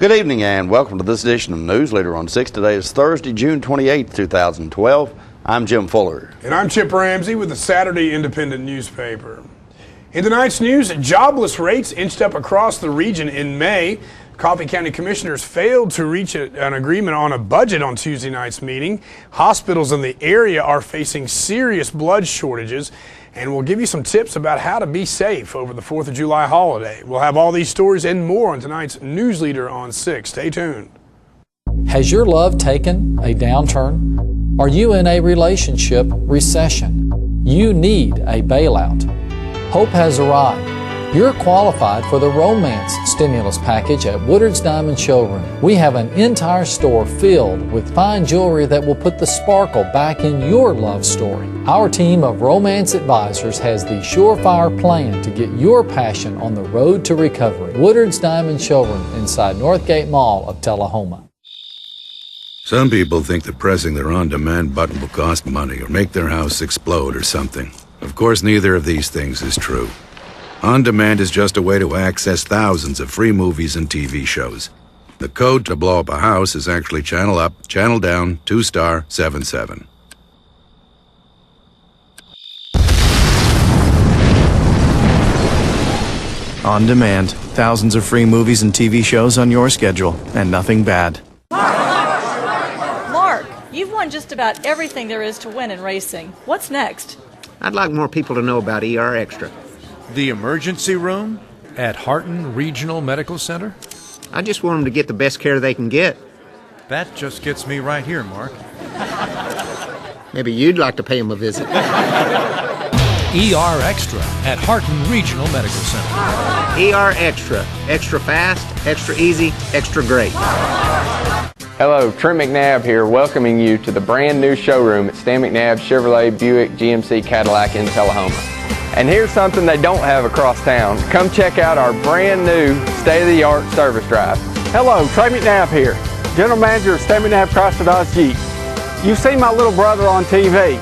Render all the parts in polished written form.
Good evening and welcome to this edition of Newsleader on 6. Today is Thursday, June 28, 2012. I'm Jim Fuller. And I'm Chip Ramsey with the Saturday Independent newspaper. In tonight's news, jobless rates inched up across the region in May. Coffee County commissioners failed to reach an agreement on a budget on Tuesday night's meeting. Hospitals in the area are facing serious blood shortages, and we'll give you some tips about how to be safe over the 4th of July holiday. We'll have all these stories and more on tonight's Newsleader on 6. Stay tuned. Has your love taken a downturn? Are you in a relationship recession? You need a bailout. Hope has arrived. You're qualified for the romance stimulus package at Woodards Diamond Showroom. We have an entire store filled with fine jewelry that will put the sparkle back in your love story. Our team of romance advisors has the surefire plan to get your passion on the road to recovery. Woodards Diamond Showroom inside Northgate Mall of Tullahoma. Some people think that pressing their OnDemand button will cost money or make their house explode or something. Of course, neither of these things is true. OnDemand is just a way to access thousands of free movies and TV shows. The code to blow up a house is actually channel up, channel down, 2*77. OnDemand. Thousands of free movies and TV shows on your schedule, and nothing bad. Mark, you've won just about everything there is to win in racing. What's next? I'd like more people to know about ER Extra. The emergency room at Harton Regional Medical Center? I just want them to get the best care they can get. That just gets me right here, Mark. Maybe you'd like to pay them a visit. ER Extra at Harton Regional Medical Center. ER Extra. Extra fast, extra easy, extra great. Hello, Trent McNabb here, welcoming you to the brand new showroom at Stan McNabb Chevrolet Buick GMC Cadillac in Tullahoma. And here's something they don't have across town. Come check out our brand new state-of-the-art service drive. Hello, Trey McNabb here, General Manager of Stan McNabb Chrysler Dodge Jeep. You've seen my little brother on TV.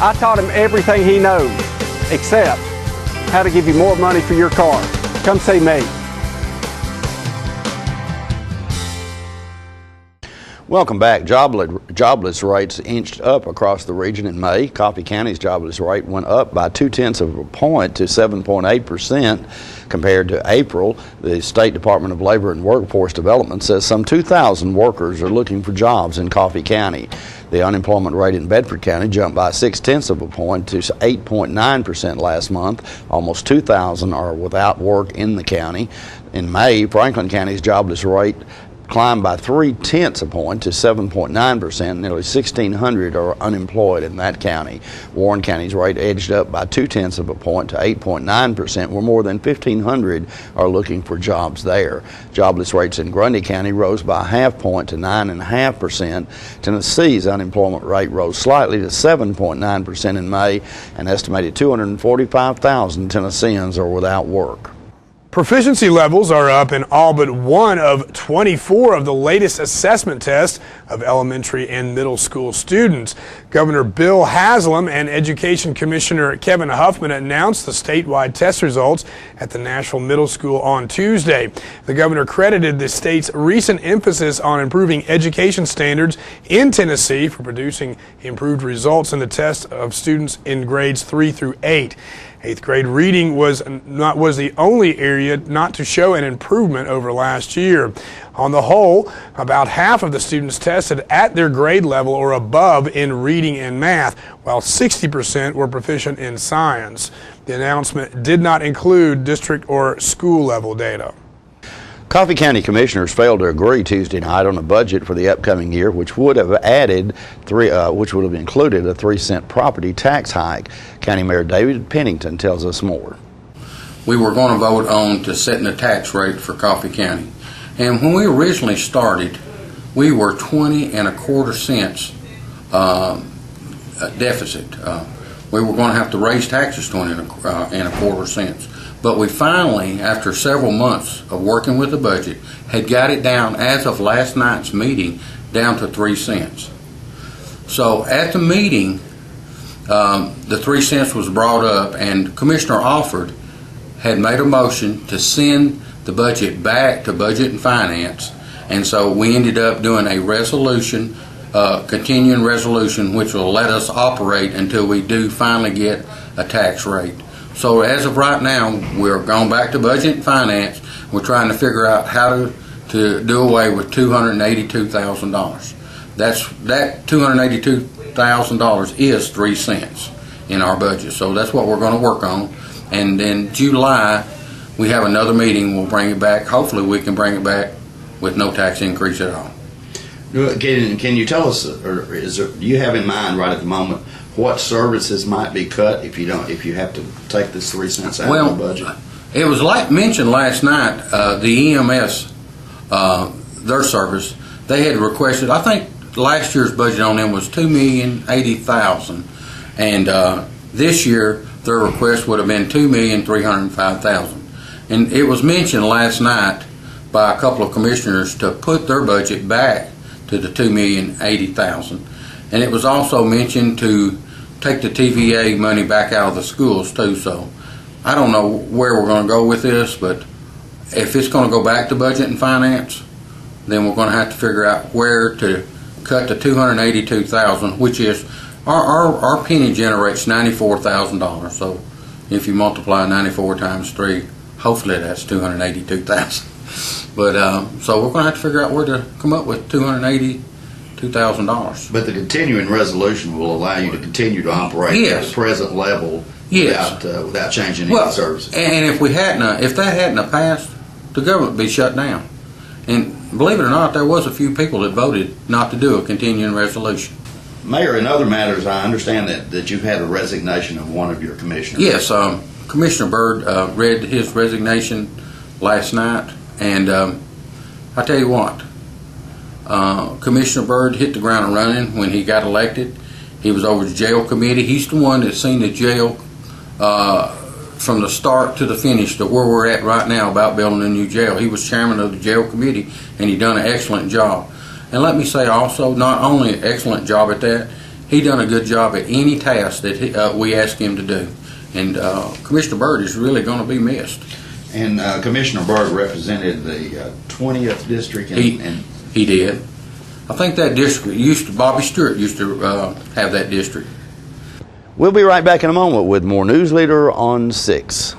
I taught him everything he knows, except how to give you more money for your car. Come see me. Welcome back. Jobless rates inched up across the region in May. Coffee County's jobless rate went up by 0.2 of a point to 7.8% compared to April. The State Department of Labor and Workforce Development says some 2,000 workers are looking for jobs in Coffee County. The unemployment rate in Bedford County jumped by 0.6 of a point to 8.9% last month. Almost 2,000 are without work in the county. In May, Franklin County's jobless rate climbed by 0.3 of a point to 7.9%. Nearly 1,600 are unemployed in that county. Warren County's rate edged up by 0.2 of a point to 8.9%, where more than 1,500 are looking for jobs there. Jobless rates in Grundy County rose by a half point to 9.5%. Tennessee's unemployment rate rose slightly to 7.9% in May. An estimated 245,000 Tennesseans are without work. Proficiency levels are up in all but one of 24 of the latest assessment tests of elementary and middle school students. Governor Bill Haslam and Education Commissioner Kevin Huffman announced the statewide test results at the Nashville Middle School on Tuesday. The governor credited the state's recent emphasis on improving education standards in Tennessee for producing improved results in the test of students in grades 3 through 8. 8th grade reading was the only area not to show an improvement over last year. On the whole, about half of the students tested at their grade level or above in reading and math, while 60% were proficient in science. The announcement did not include district or school level data. Coffee County commissioners failed to agree Tuesday night on a budget for the upcoming year, which would have included a 3-cent property tax hike. County Mayor David Pennington tells us more. We were going to vote on to setting the tax rate for Coffee County, and when we originally started, we were 20.25 cents deficit. We were going to have to raise taxes 20.25 cents. But we finally, after several months of working with the budget, had got it down, as of last night's meeting, down to 3 cents. So at the meeting, the 3 cents was brought up, and Commissioner Alford had made a motion to send the budget back to Budget and Finance And so we ended up doing a resolution, continuing resolution, which will let us operate until we do finally get a tax rate. So as of right now, we're going back to budget and finance. We're trying to figure out how to do away with $282,000. That $282,000 is 3 cents in our budget. So that's what we're going to work on. And then July, we have another meeting. We'll bring it back. Hopefully we can bring it back with no tax increase at all. Can you tell us, or do you have in mind right at the moment what services might be cut if you have to take this 3 cents out of the budget? It was mentioned last night, the EMS, their service, they had requested, I think last year's budget on them was $2,080,000, and this year their request would have been $2,305,000. And it was mentioned last night by a couple of commissioners to put their budget back to the $2,080,000. And it was also mentioned to take the TVA money back out of the schools too. So I don't know where we're going to go with this, but if it's going to go back to budget and finance, then we're going to have to figure out where to cut the $282,000, which is our penny generates $94,000. So if you multiply 94 times 3, hopefully that's $282,000. But so we're going to have to figure out where to come up with $282,000. But the continuing resolution will allow you to continue to operate at the present level without changing any services. And if that hadn't passed, the government would be shut down. And believe it or not, there was a few people that voted not to do a continuing resolution. Mayor, in other matters, I understand that you've had a resignation of one of your commissioners. Yes, Commissioner Byrd read his resignation last night, and I tell you what, Commissioner Byrd hit the ground running when he got elected. He was over the jail committee. He's the one that's seen the jail from the start to the finish to where we're at right now about building a new jail. He was chairman of the jail committee, and he done an excellent job. And let me say also, not only an excellent job at that, he done a good job at any task that we asked him to do. And Commissioner Byrd is really going to be missed. And Commissioner Byrd represented the 20th district. He did. I think that district Bobby Stewart used to have that district. We'll be right back in a moment with more Newsleader on 6.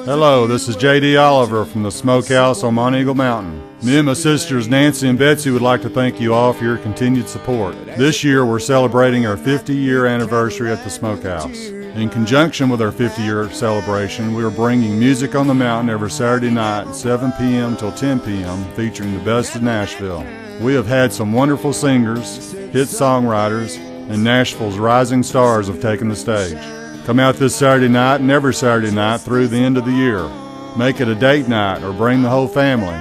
Hello, this is J.D. Oliver from the Smokehouse on Mount Eagle Mountain. Me and my sisters Nancy and Betsy would like to thank you all for your continued support. This year we're celebrating our 50-year anniversary at the Smokehouse. In conjunction with our 50-year celebration, we are bringing Music on the Mountain every Saturday night at 7 p.m. till 10 p.m. featuring the best of Nashville. We have had some wonderful singers, hit songwriters, and Nashville's rising stars have taken the stage. Come out this Saturday night and every Saturday night through the end of the year. Make it a date night or bring the whole family.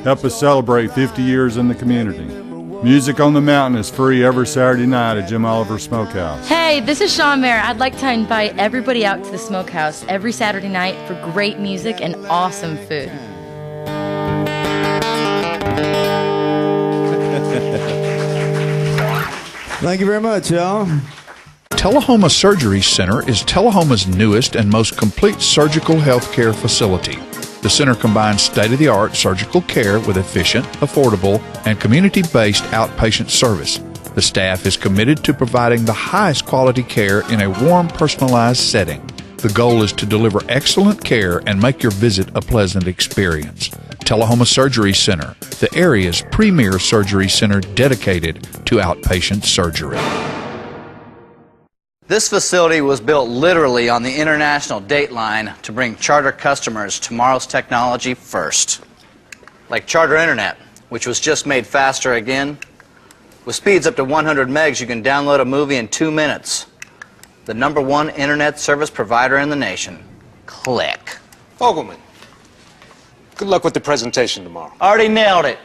Help us celebrate 50 years in the community. Music on the Mountain is free every Saturday night at Jim Oliver's Smokehouse. Hey, this is Sean Mayer. I'd like to invite everybody out to the Smokehouse every Saturday night for great music and awesome food. Thank you very much, y'all. Tullahoma Surgery Center is Tullahoma's newest and most complete surgical health care facility. The center combines state-of-the-art surgical care with efficient, affordable, and community-based outpatient service. The staff is committed to providing the highest quality care in a warm, personalized setting. The goal is to deliver excellent care and make your visit a pleasant experience. Tullahoma Surgery Center, the area's premier surgery center dedicated to outpatient surgery. This facility was built literally on the international date line to bring Charter customers tomorrow's technology first. Like Charter Internet, which was just made faster again. With speeds up to 100 megs, you can download a movie in 2 minutes. The #1 internet service provider in the nation. Click. Fogelman, good luck with the presentation tomorrow. Already nailed it.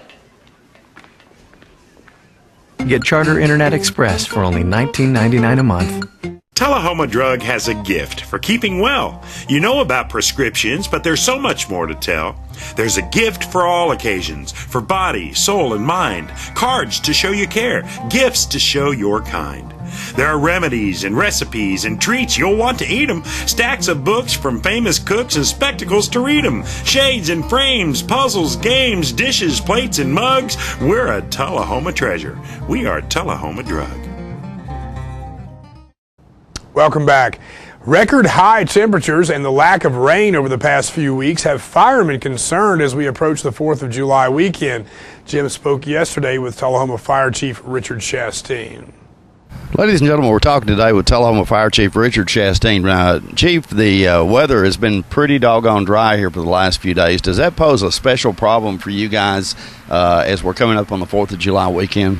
Get Charter Internet Express for only $19.99 a month. Tullahoma Drug has a gift for keeping well. You know about prescriptions, but there's so much more to tell. There's a gift for all occasions, for body, soul, and mind. Cards to show you care, gifts to show your kind. There are remedies and recipes and treats you'll want to eat them. Stacks of books from famous cooks and spectacles to read them. Shades and frames, puzzles, games, dishes, plates, and mugs. We're a Tullahoma treasure. We are Tullahoma Drug. Welcome back. Record high temperatures and the lack of rain over the past few weeks have firemen concerned as we approach the 4th of July weekend. Jim spoke yesterday with Tullahoma Fire Chief Richard Chastain. Ladies and gentlemen, we're talking today with Tullahoma Fire Chief Richard Chastain. Chief, the weather has been pretty doggone dry here for the last few days. Does that pose a special problem for you guys as we're coming up on the 4th of July weekend?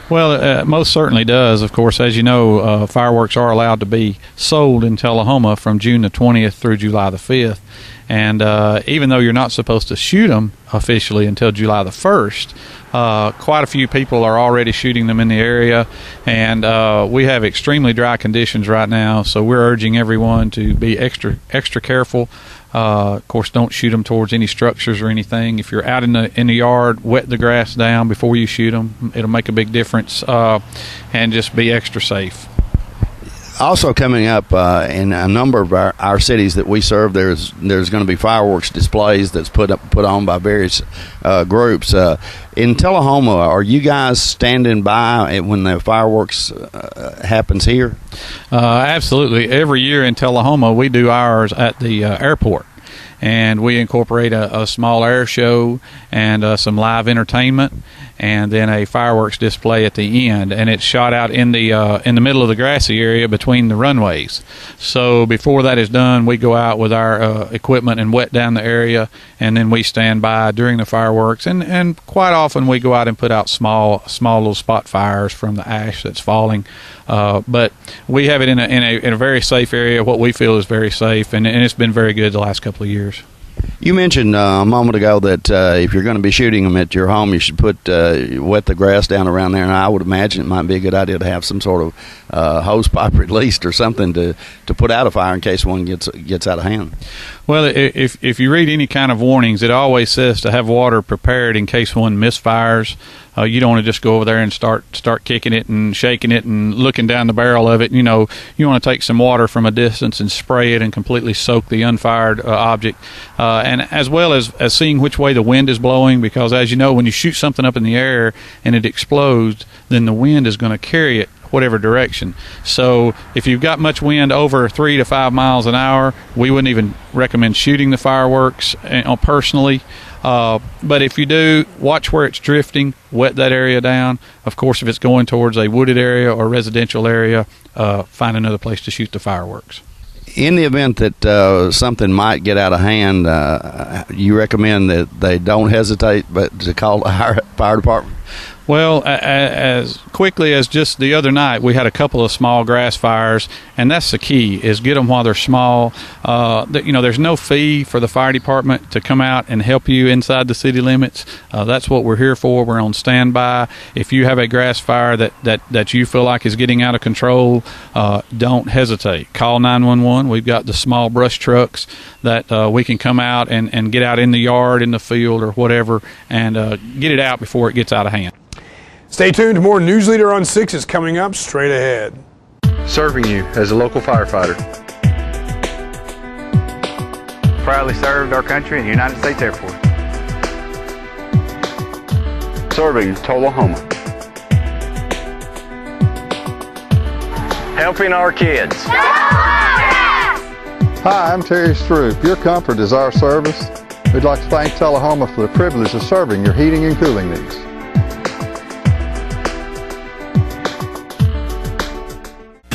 Well, it most certainly does. Of course, as you know, fireworks are allowed to be sold in Tullahoma from June the 20th through July the 5th. And even though you're not supposed to shoot them officially until July the 1st, quite a few people are already shooting them in the area. And we have extremely dry conditions right now, so we're urging everyone to be extra careful. Of course, don't shoot them towards any structures or anything. If you're out in the yard, wet the grass down before you shoot them. It'll make a big difference, and just be extra safe. Also coming up in a number of our cities that we serve, there's going to be fireworks displays that's put on by various groups. In Tullahoma, are you guys standing by when the fireworks happens here? Absolutely. Every year in Tullahoma, we do ours at the airport. And we incorporate a small air show and some live entertainment, and then a fireworks display at the end. And it's shot out in the middle of the grassy area between the runways. So before that is done, we go out with our equipment and wet down the area, and then we stand by during the fireworks. And quite often we go out and put out small little spot fires from the ash that's falling. But we have it in a very safe area, what we feel is very safe, and it's been very good the last couple of years. You mentioned a moment ago that if you're going to be shooting them at your home, you should wet the grass down around there, and I would imagine it might be a good idea to have some sort of hose pipe released or something to put out a fire in case one gets out of hand. Well, if you read any kind of warnings, it always says to have water prepared in case one misfires. You don't want to just go over there and start kicking it and shaking it and looking down the barrel of it. You know, you want to take some water from a distance and spray it and completely soak the unfired object, and as well as seeing which way the wind is blowing, because as you know, when you shoot something up in the air and it explodes, then the wind is going to carry it whatever direction. So if you've got much wind over 3 to 5 miles an hour, we wouldn't even recommend shooting the fireworks personally. But if you do, watch where it's drifting, wet that area down. Of course, if it's going towards a wooded area or residential area, find another place to shoot the fireworks. In the event that something might get out of hand, you recommend that they don't hesitate but to call the fire department? Well, as quickly as just the other night, we had a couple of small grass fires, and that's the key, is get them while they're small. There's no fee for the fire department to come out and help you inside the city limits. That's what we're here for. We're on standby. If you have a grass fire that you feel like is getting out of control, don't hesitate. Call 911. We've got the small brush trucks that we can come out and get out in the yard, in the field, or whatever, and get it out before it gets out of hand. Stay tuned. More Newsleader on 6 is coming up straight ahead. Serving you as a local firefighter. Proudly served our country in the United States Air Force. Serving Tullahoma. Helping our kids. Hi, I'm Terry Stroop. Your comfort is our service. We'd like to thank Tullahoma for the privilege of serving your heating and cooling needs.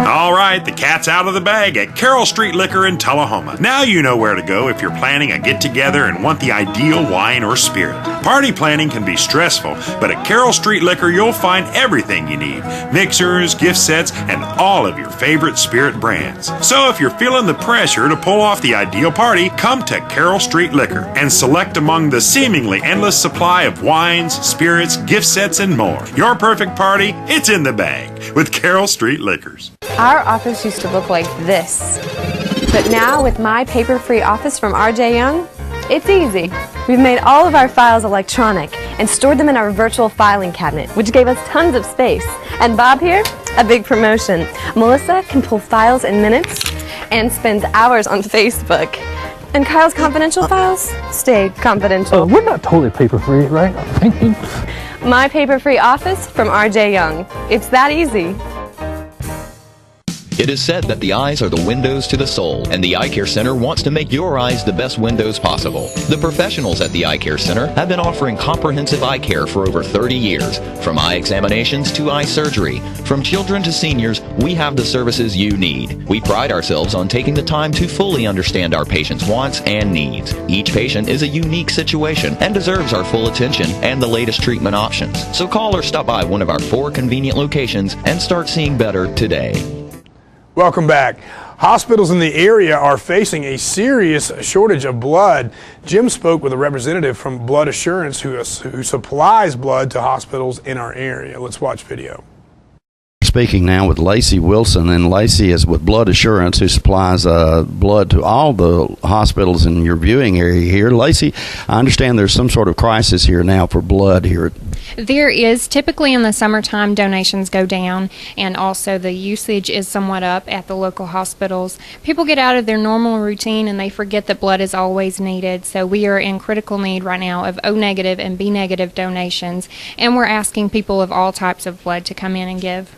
All right, the cat's out of the bag at Carroll Street Liquor in Tullahoma. Now you know where to go if you're planning a get-together and want the ideal wine or spirit. Party planning can be stressful, but at Carroll Street Liquor you'll find everything you need. Mixers, gift sets, and all of your favorite spirit brands. So if you're feeling the pressure to pull off the ideal party, come to Carroll Street Liquor and select among the seemingly endless supply of wines, spirits, gift sets, and more. Your perfect party, it's in the bag with Carroll Street Liquors. Our office used to look like this, but now with my paper-free office from R.J. Young, it's easy. We've made all of our files electronic and stored them in our virtual filing cabinet, which gave us tons of space. And Bob here, a big promotion. Melissa can pull files in minutes and spends hours on Facebook. And Kyle's confidential files stay confidential. We're not totally paper-free, right? My paper-free office from R.J. Young. It's that easy. It is said that the eyes are the windows to the soul, and the Eye Care Center wants to make your eyes the best windows possible. The professionals at the Eye Care Center have been offering comprehensive eye care for over 30 years. From eye examinations to eye surgery, from children to seniors, we have the services you need. We pride ourselves on taking the time to fully understand our patients' wants and needs. Each patient is a unique situation and deserves our full attention and the latest treatment options. So call or stop by one of our 4 convenient locations and start seeing better today. Welcome back. Hospitals in the area are facing a serious shortage of blood. Jim spoke with a representative from Blood Assurance who supplies blood to hospitals in our area. Let's watch video. Speaking now with Lacey Wilson, and Lacey is with Blood Assurance, who supplies blood to all the hospitals in your viewing area here. Lacey, I understand there's some sort of crisis here now for blood here. There is. Typically in the summertime, donations go down, and also the usage is somewhat up at the local hospitals. People get out of their normal routine and they forget that blood is always needed, so we are in critical need right now of O negative and B negative donations, and we're asking people of all types of blood to come in and give.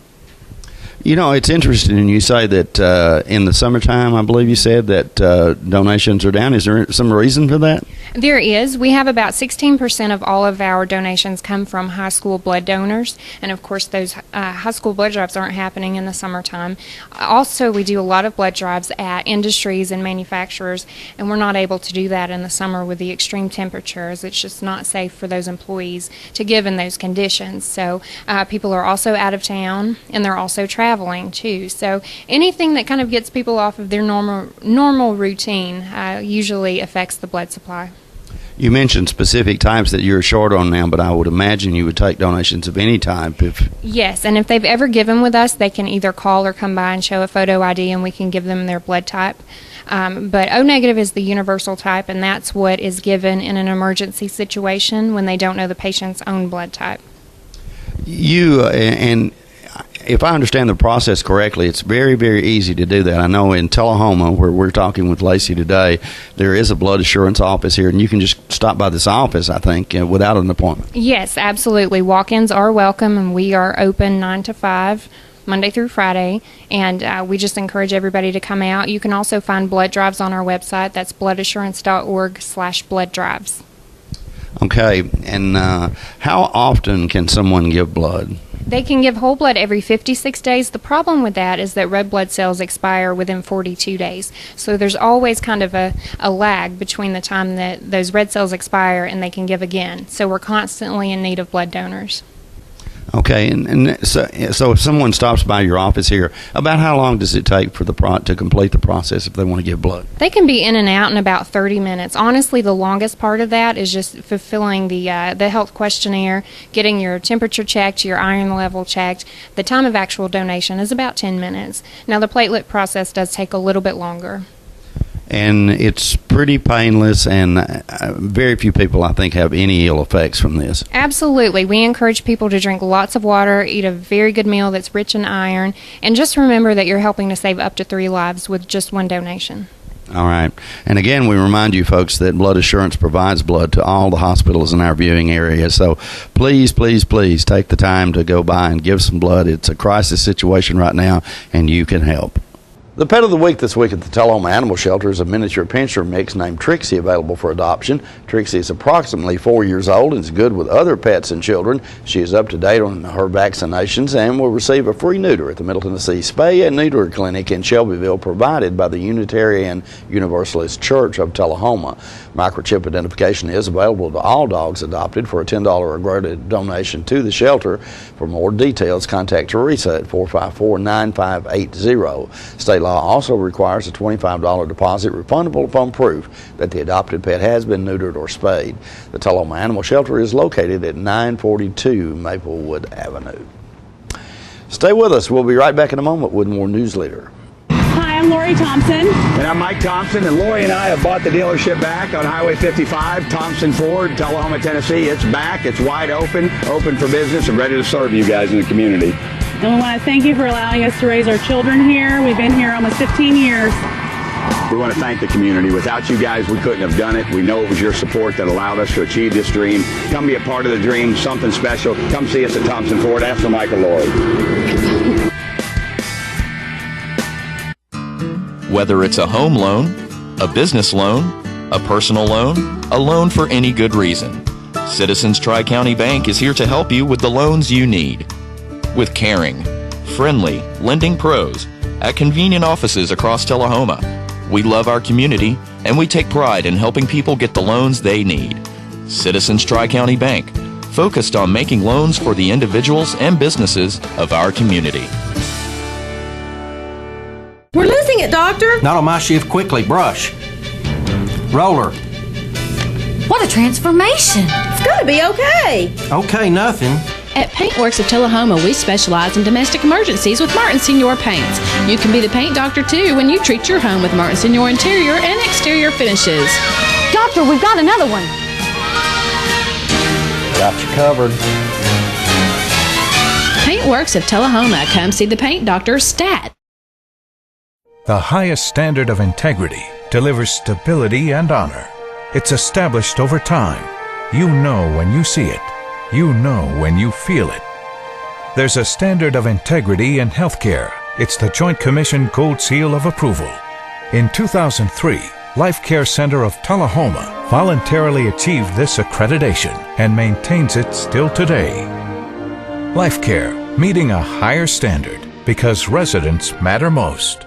You know, it's interesting you say that in the summertime, I believe you said that donations are down. Is there some reason for that? There is. We have about 16% of all of our donations come from high school blood donors, and of course those high school blood drives aren't happening in the summertime. Also, we do a lot of blood drives at industries and manufacturers, and we're not able to do that in the summer with the extreme temperatures. It's just not safe for those employees to give in those conditions. So people are also out of town, and they're also traveling too. So anything that kind of gets people off of their normal routine usually affects the blood supply. You mentioned specific types that you're short on now, but I would imagine you would take donations of any type. Yes, and if they've ever given with us, they can either call or come by and show a photo ID, and we can give them their blood type. But O negative is the universal type, and that's what is given in an emergency situation when they don't know the patient's own blood type. And if I understand the process correctly, it's very, very easy to do that. I know in Tullahoma, where we're talking with Lacey today, there is a blood assurance office here, and you can just stop by this office, I think, without an appointment. Yes, absolutely. Walk-ins are welcome, and we are open 9 to 5, Monday through Friday, and we just encourage everybody to come out. You can also find blood drives on our website. That's bloodassurance.org/blood drives. Okay, and how often can someone give blood? They can give whole blood every 56 days. The problem with that is that red blood cells expire within 42 days. So there's always kind of a lag between the time that those red cells expire and they can give again. So we're constantly in need of blood donors. Okay, so if someone stops by your office here, about how long does it take for to complete the process if they want to give blood? They can be in and out in about 30 minutes. Honestly, the longest part of that is just fulfilling the health questionnaire, getting your temperature checked, your iron level checked. The time of actual donation is about 10 minutes. Now, the platelet process does take a little bit longer. And it's pretty painless, and very few people, I think, have any ill effects from this. Absolutely. We encourage people to drink lots of water, eat a very good meal that's rich in iron, and just remember that you're helping to save up to 3 lives with just one donation. All right. And again, we remind you folks that Blood Assurance provides blood to all the hospitals in our viewing area. So please, please, please take the time to go by and give some blood. It's a crisis situation right now, and you can help. The pet of the week this week at the Tullahoma Animal Shelter is a miniature pinscher mix named Trixie, available for adoption. Trixie is approximately 4 years old and is good with other pets and children. She is up to date on her vaccinations and will receive a free neuter at the Middle Tennessee Spay and Neuter Clinic in Shelbyville, provided by the Unitarian Universalist Church of Tullahoma. Microchip identification is available to all dogs adopted for a $10 or greater donation to the shelter. For more details, contact Teresa at 454-9580. State law also requires a $25 deposit refundable upon proof that the adopted pet has been neutered or spayed. The Tullahoma Animal Shelter is located at 942 Maplewood Avenue. Stay with us. We'll be right back in a moment with more Newsleader. Hi, I'm Lori Thompson. And I'm Mike Thompson, and Lori and I have bought the dealership back on Highway 55, Thompson Ford, Tullahoma, Tennessee. It's back. It's wide open for business, and ready to serve you guys in the community. And we want to thank you for allowing us to raise our children here. We've been here almost 15 years. We want to thank the community. Without you guys, we couldn't have done it. We know it was your support that allowed us to achieve this dream. Come be a part of the dream, something special. Come see us at Thompson Ford. Ask for Michael Lloyd. Whether it's a home loan, a business loan, a personal loan, a loan for any good reason, Citizens TriCounty Bank is here to help you with the loans you need. With caring, friendly, lending pros at convenient offices across Tullahoma, we love our community and we take pride in helping people get the loans they need. Citizens TriCounty Bank, focused on making loans for the individuals and businesses of our community. We're losing it, Doctor. Not on my shift. Quickly, brush. Roller. What a transformation. It's going to be okay. Okay, nothing. At Paintworks of Tullahoma, we specialize in domestic emergencies with Martin Senior Paints. You can be the paint doctor, too, when you treat your home with Martin Senior interior and exterior finishes. Doctor, we've got another one. Got you covered. Paintworks of Tullahoma. Come see the paint doctor, Stat. The highest standard of integrity delivers stability and honor. It's established over time. You know when you see it. You know when you feel it. There's a standard of integrity in healthcare. It's the Joint Commission Gold Seal of Approval. In 2003, Life Care Center of Tullahoma voluntarily achieved this accreditation and maintains it still today. Life Care, meeting a higher standard because residents matter most.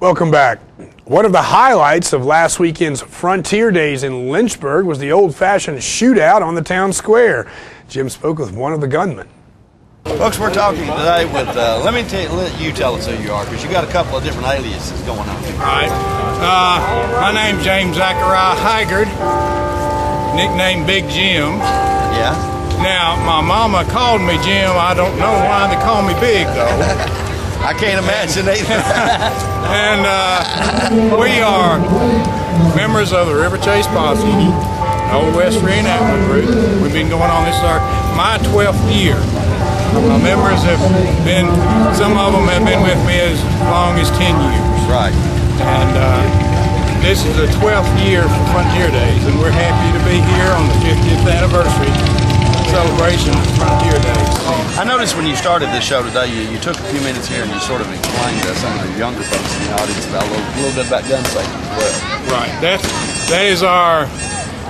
Welcome back. One of the highlights of last weekend's Frontier Days in Lynchburg was the old-fashioned shootout on the town square. Jim spoke with one of the gunmen. Folks, we're talking today with, let you tell us who you are, because you got a couple of different aliases going on. All right. My name's James Zachariah Haggard, nicknamed Big Jim. Yeah. Now, my mama called me Jim. I don't know why they call me Big, though. I can't imagine either. And we are members of the River Chase Posse, Old West Reenactment Group. We've been going on, this is my 12th year. My members have been, some of them have been with me as long as 10 years. Right. And this is the 12th year for Frontier Days, and we're happy to be here on the 50th anniversary celebration of Frontier Days. I noticed when you started this show today, you took a few minutes here and you sort of explained to some of the younger folks in the audience about a little bit about gun safety as well. Right. That is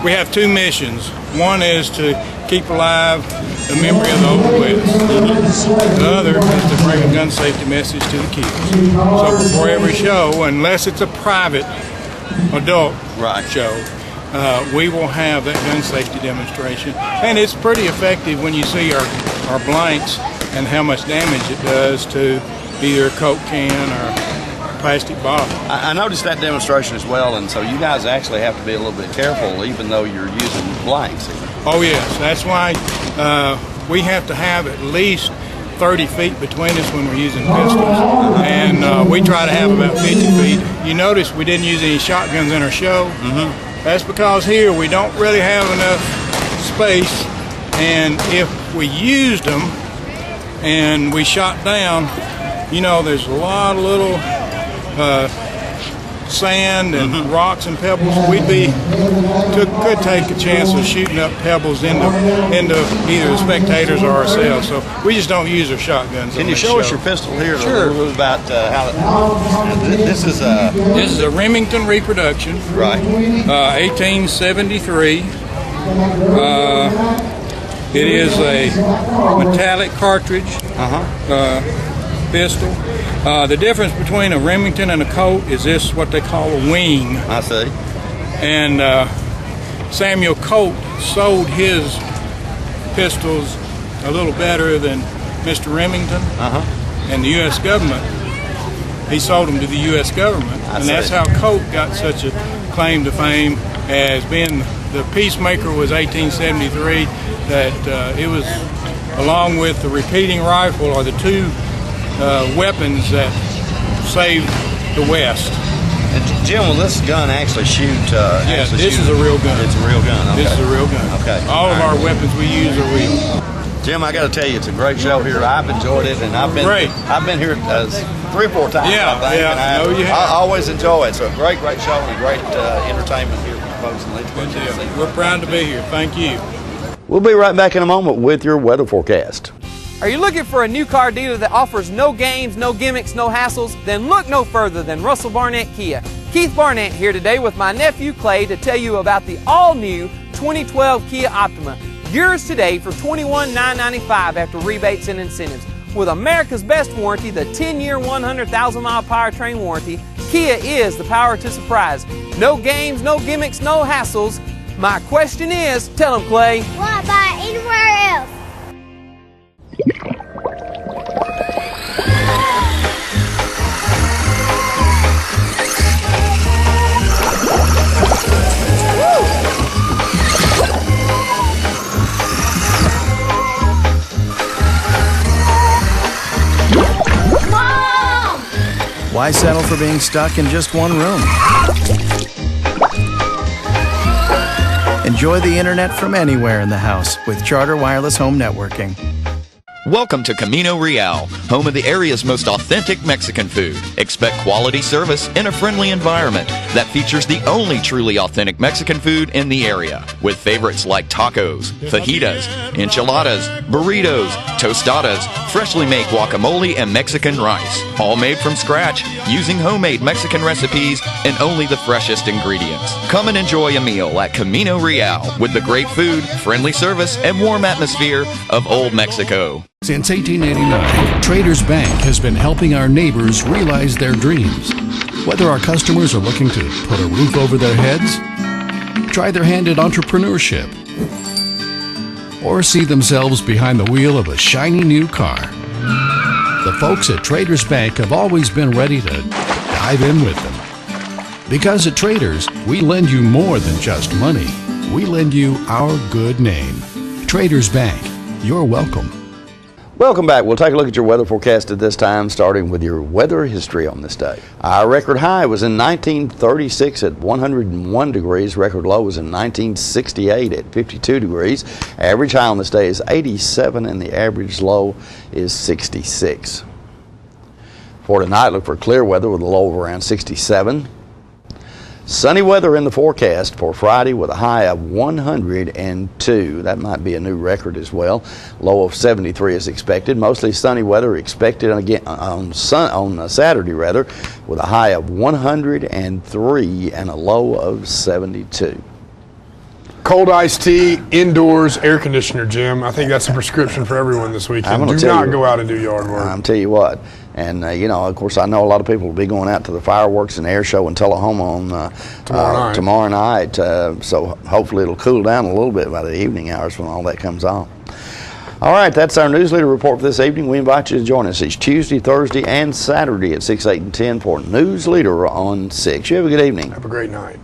we have two missions. One is to keep alive the memory of the Old West. The other is to bring a gun safety message to the kids. So before every show, unless it's a private adult show, we will have that gun safety demonstration. And it's pretty effective when you see our blanks and how much damage it does to either a Coke can or a plastic bottle. I noticed that demonstration as well, and so you guys actually have to be a little bit careful even though you're using blanks. Oh yes, that's why we have to have at least 30 feet between us when we're using pistols, and we try to have about 50 feet. You notice we didn't use any shotguns in our show. That's because here we don't really have enough space, and if we used them and we shot down, you know, there's a lot of little sand and rocks and pebbles. Could take a chance of shooting up pebbles into either the spectators or ourselves. So we just don't use our shotguns. Can you show us your pistol here? Sure. A little bit about how this is a Remington reproduction. Right. 1873. It is a metallic cartridge pistol. The difference between a Remington and a Colt is this, what they call a wing. I see. And Samuel Colt sold his pistols a little better than Mr. Remington. And the U.S. government, he sold them to the U.S. government. And that's how Colt got such a claim to fame as being the Peacemaker was 1873, that it was, along with the repeating rifle, are the two weapons that saved the West. And Jim, will this gun actually shoot? Yes, this is a real gun. It's a real gun. Okay. This is a real gun. Okay. All of our weapons we use are real. Jim, I got to tell you, it's a great show here. I've enjoyed it, and I've been here 3 or 4 times. Yeah, I think, yeah, and I know you have. I always enjoy it. So a great show and great entertainment here for folks in Lynchburg, Tennessee. We're proud to be here. Thank you. We'll be right back in a moment with your weather forecast. Are you looking for a new car dealer that offers no games, no gimmicks, no hassles? Then look no further than Russell Barnett Kia. Keith Barnett here today with my nephew Clay to tell you about the all-new 2012 Kia Optima. Yours today for $21,995 after rebates and incentives. With America's best warranty, the 10-year, 100,000-mile powertrain warranty, Kia is the power to surprise. No games, no gimmicks, no hassles. My question is, tell them, Clay. Will I buy it anywhere else? Mom! Why settle for being stuck in just one room? Enjoy the internet from anywhere in the house with Charter Wireless Home Networking. Welcome to Camino Real, home of the area's most authentic Mexican food. Expect quality service in a friendly environment that features the only truly authentic Mexican food in the area, with favorites like tacos, fajitas, enchiladas, burritos, tostadas, freshly made guacamole, and Mexican rice, all made from scratch using homemade Mexican recipes and only the freshest ingredients. Come and enjoy a meal at Camino Real with the great food, friendly service, and warm atmosphere of Old Mexico. Since 1889, Traders Bank has been helping our neighbors realize their dreams. Whether our customers are looking to put a roof over their heads, try their hand at entrepreneurship, or see themselves behind the wheel of a shiny new car, the folks at Traders Bank have always been ready to dive in with them. Because at Traders, we lend you more than just money. We lend you our good name. Traders Bank, you're welcome. Welcome back. We'll take a look at your weather forecast at this time, starting with your weather history on this day. Our record high was in 1936 at 101 degrees. Record low was in 1968 at 52 degrees. Average high on this day is 87 and the average low is 66. For tonight, look for clear weather with a low of around 67. Sunny weather in the forecast for Friday with a high of 102. That might be a new record as well. Low of 73 is expected. Mostly sunny weather expected again on Saturday with a high of 103 and a low of 72. Cold iced tea, indoors, air conditioner, Jim. I think that's a prescription for everyone this weekend. Do not go out and do yard work. I'm tell you what. And, of course, I know a lot of people will be going out to the fireworks and air show in Tullahoma on tomorrow night. So hopefully it'll cool down a little bit by the evening hours when all that comes on. All right, that's our Newsleader report for this evening. We invite you to join us each Tuesday, Thursday, and Saturday at 6, 8, and 10 for Newsleader on 6. You have a good evening. Have a great night.